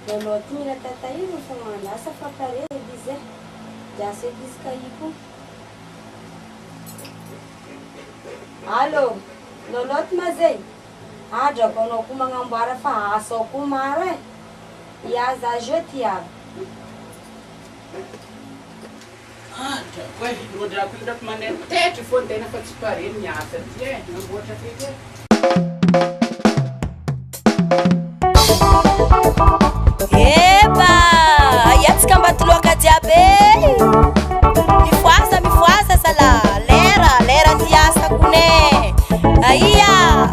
loloty mila tata io fa lasa fa pare izy e jasa izy ka io allo loloty ma zay adrako anao koa magnamboara fa asao koa maro e iaza jety aby Ué, vou dar cuida com mané tete, fonteina para disparar, nhata, é, não vou te ficar. Eba, yatsika mbatoloaka jiaby mifoasa sala lera ndiasa kune aia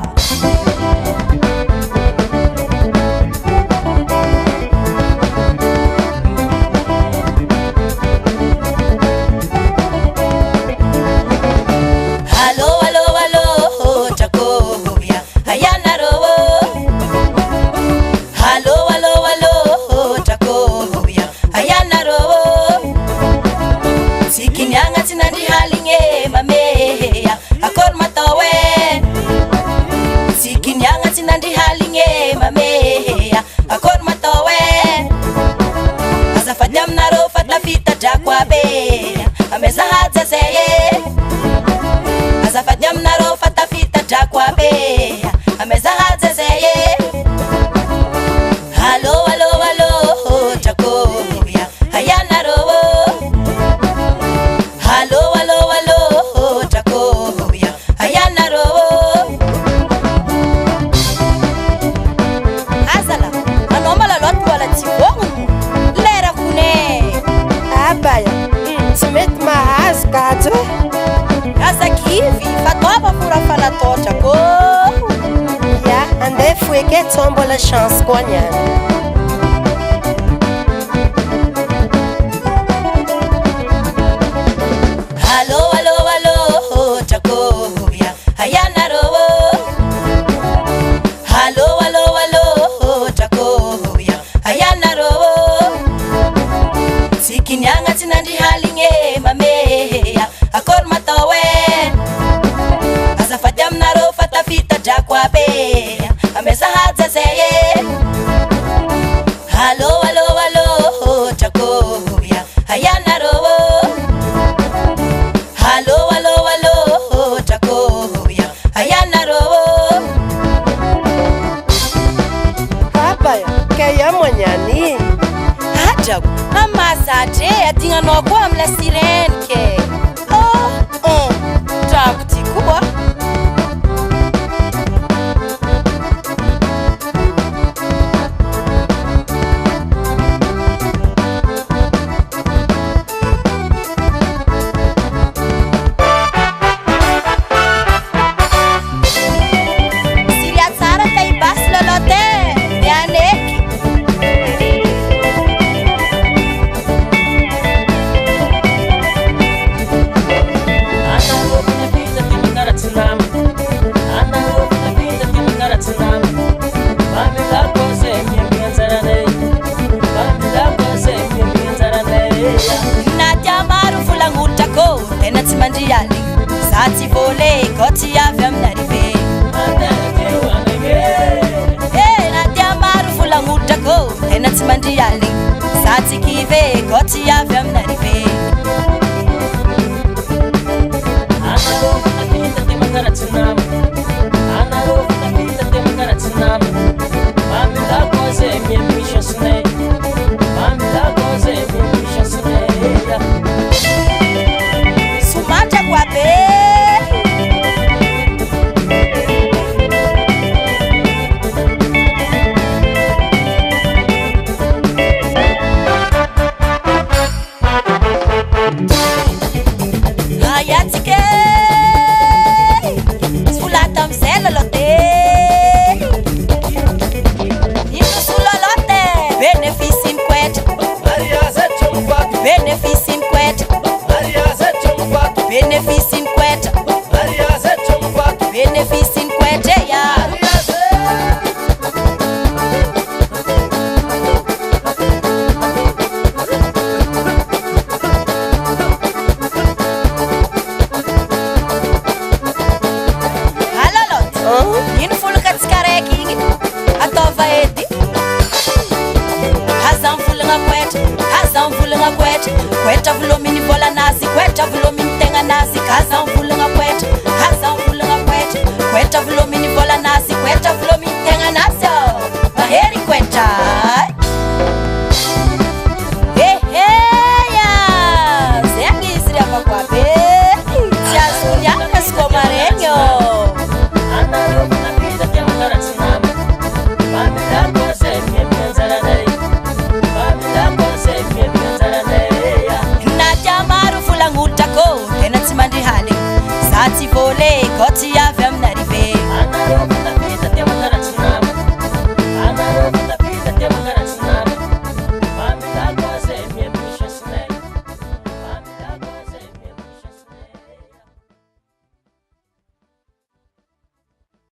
chance konyana Allo Jacoya hayana rowo Allo Jacoya hayana rowo Sikinyanga tinandi halinge mameya akor matawe Azafatam naro fatafita jakwabe amesa hadza seye Allo Jacoya hayana rowo Allo Jacoya hayana rowo Abaya kaya monyani Ajabu amazade atinga noko amla sirene ke Takuti kubwa kweta kweta vulomini vola nasi kweta vulomini tenga nasi kaza mvulunga kweta haza mvulunga kweta kweta vulomini vola nasi kweta vulomini tenga nasi maheri kweta heheya zengisiri apa kwape siasunyanga sikomarenyo Naja marufu langutako tena tsimandi hale sati vole koti ya